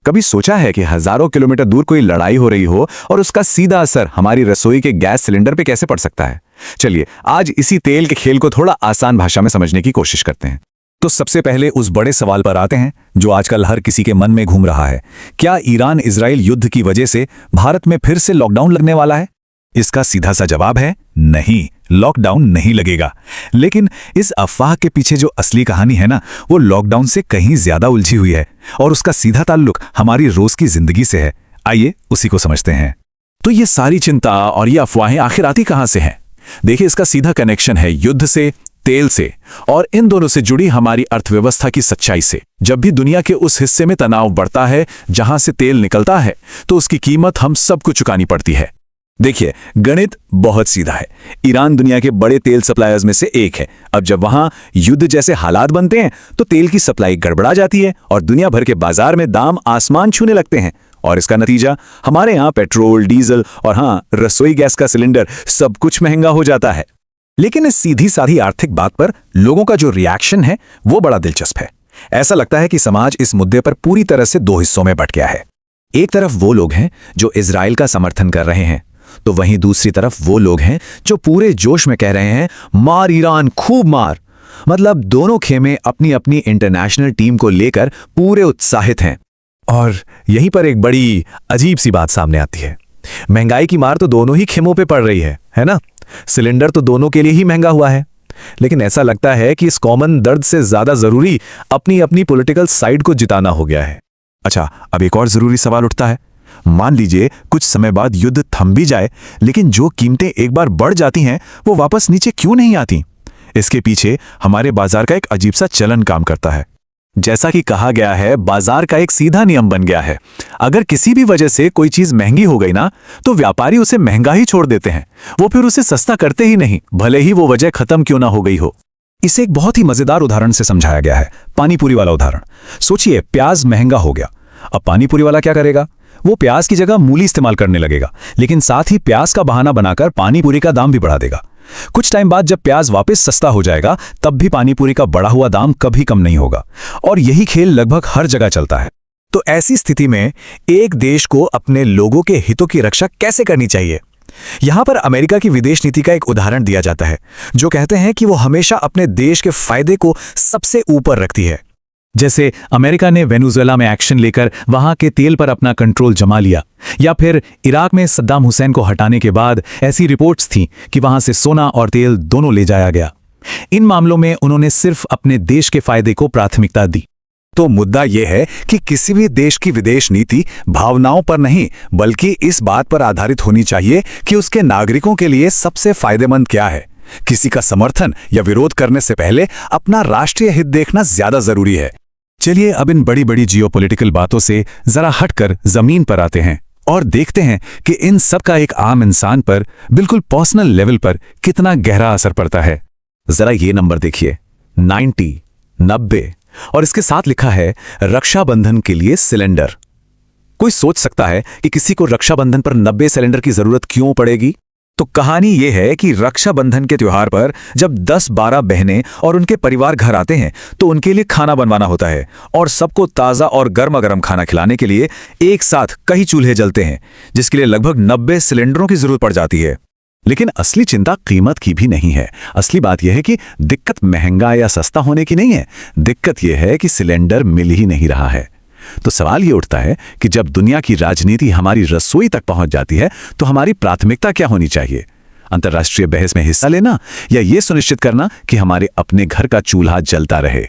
कभी सोचा है कि हजारों किलोमीटर दूर कोई लड़ाई हो रही हो और उसका सीधा असर हमारी रसोई के गैस सिलेंडर पे कैसे पड़ सकता है? चलिए आज इसी तेल के खेल को थोड़ा आसान भाषा में समझने की कोशिश करते हैं। तो सबसे पहले उस बड़े सवाल पर आते हैं जो आजकल हर किसी के मन में घूम रहा है। क्या ईरान इजराइल युद्ध की वजह से भारत में फिर से लॉकडाउन लगने वाला है? इसका सीधा सा जवाब है नहीं, लॉकडाउन नहीं लगेगा। लेकिन इस अफवाह के पीछे जो असली कहानी है ना, वो लॉकडाउन से कहीं ज्यादा उलझी हुई है और उसका सीधा ताल्लुक हमारी रोज की जिंदगी से है। आइए उसी को समझते हैं। तो ये सारी चिंता और ये अफवाहें आखिर आती कहां से हैं? देखिए, इसका सीधा कनेक्शन है युद्ध से, तेल से और इन दोनों से जुड़ी हमारी अर्थव्यवस्था की सच्चाई से। जब भी दुनिया के उस हिस्से में तनाव बढ़ता है जहां से तेल निकलता है, तो उसकी कीमत हम सबको चुकानी पड़ती है। देखिए, गणित बहुत सीधा है। ईरान दुनिया के बड़े तेल सप्लायर्स में से एक है। अब जब वहां युद्ध जैसे हालात बनते हैं तो तेल की सप्लाई गड़बड़ा जाती है और दुनिया भर के बाजार में दाम आसमान छूने लगते हैं। और इसका नतीजा हमारे यहाँ पेट्रोल, डीजल और हाँ, रसोई गैस का सिलेंडर, सब कुछ महंगा हो जाता है। लेकिन इस सीधी साधी आर्थिक बात पर लोगों का जो रिएक्शन है वो बड़ा दिलचस्प है। ऐसा लगता है कि समाज इस मुद्दे पर पूरी तरह से दो हिस्सों में बंट गया है। एक तरफ वो लोग हैं जो इजराइल का समर्थन कर रहे हैं, तो वहीं दूसरी तरफ वो लोग हैं जो पूरे जोश में कह रहे हैं, मार ईरान, खूब मार। मतलब दोनों खेमे अपनी अपनी इंटरनेशनल टीम को लेकर पूरे उत्साहित हैं। और यहीं पर एक बड़ी अजीब सी बात सामने आती है। महंगाई की मार तो दोनों ही खेमों पे पड़ रही है ना? सिलेंडर तो दोनों के लिए ही महंगा हुआ है। लेकिन ऐसा लगता है कि इस कॉमन दर्द से ज्यादा जरूरी अपनी अपनी पॉलिटिकल साइड को जिताना हो गया है। अच्छा, अब एक और जरूरी सवाल उठता है। मान लीजिए कुछ समय बाद युद्ध थम भी जाए, लेकिन जो कीमतें एक बार बढ़ जाती हैं वो वापस नीचे क्यों नहीं आती? इसके पीछे हमारे बाजार का एक अजीब सा चलन काम करता है। जैसा कि कहा गया है, बाजार का एक सीधा नियम बन गया है। अगर किसी भी वजह से कोई चीज महंगी हो गई ना, तो व्यापारी उसे महंगा ही छोड़ देते हैं। वो फिर उसे सस्ता करते ही नहीं, भले ही वो वजह खत्म क्यों ना हो गई हो। इसे एक बहुत ही मजेदार उदाहरण से समझाया गया है, पानीपुरी वाला उदाहरण। सोचिए, प्याज महंगा हो गया। अब पानीपुरी वाला क्या करेगा? वो प्याज की जगह मूली इस्तेमाल करने लगेगा, लेकिन साथ ही प्याज का बहाना बनाकर पानीपुरी का दाम भी बढ़ा देगा। कुछ टाइम बाद जब प्याज वापस सस्ता हो जाएगा, तब भी पानीपुरी का बढ़ा हुआ दाम कभी कम नहीं होगा। और यही खेल लगभग हर जगह चलता है। तो ऐसी स्थिति में एक देश को अपने लोगों के हितों की रक्षा कैसे करनी चाहिए? यहां पर अमेरिका की विदेश नीति का एक उदाहरण दिया जाता है, जो कहते हैं कि वो हमेशा अपने देश के फायदे को सबसे ऊपर रखती है। जैसे अमेरिका ने वेनेजुएला में एक्शन लेकर वहां के तेल पर अपना कंट्रोल जमा लिया, या फिर इराक में सद्दाम हुसैन को हटाने के बाद ऐसी रिपोर्ट्स थीं कि वहां से सोना और तेल दोनों ले जाया गया। इन मामलों में उन्होंने सिर्फ अपने देश के फायदे को प्राथमिकता दी। तो मुद्दा यह है कि किसी भी देश की विदेश नीति भावनाओं पर नहीं, बल्कि इस बात पर आधारित होनी चाहिए कि उसके नागरिकों के लिए सबसे फायदेमंद क्या है। किसी का समर्थन या विरोध करने से पहले अपना राष्ट्रीय हित देखना ज्यादा जरूरी है। चलिए अब इन बड़ी बड़ी जियोपॉलिटिकल बातों से जरा हटकर जमीन पर आते हैं और देखते हैं कि इन सब का एक आम इंसान पर, बिल्कुल पर्सनल लेवल पर कितना गहरा असर पड़ता है। जरा ये नंबर देखिए, 90 और इसके साथ लिखा है रक्षाबंधन के लिए सिलेंडर। कोई सोच सकता है कि किसी को रक्षाबंधन पर 90 सिलेंडर की जरूरत क्यों पड़ेगी? तो कहानी यह है कि रक्षाबंधन के त्योहार पर जब 10-12 बहनें और उनके परिवार घर आते हैं, तो उनके लिए खाना बनवाना होता है और सबको ताज़ा और गर्मा गर्म खाना खिलाने के लिए एक साथ कई चूल्हे जलते हैं, जिसके लिए लगभग 90 सिलेंडरों की जरूरत पड़ जाती है। लेकिन असली चिंता कीमत की भी नहीं है। असली बात यह है कि दिक्कत महंगा या सस्ता होने की नहीं है, दिक्कत यह है कि सिलेंडर मिल ही नहीं रहा है। तो सवाल ये उठता है कि जब दुनिया की राजनीति हमारी रसोई तक पहुंच जाती है, तो हमारी प्राथमिकता क्या होनी चाहिए? अंतर्राष्ट्रीय बहस में हिस्सा लेना या ये सुनिश्चित करना कि हमारे अपने घर का चूल्हा जलता रहे?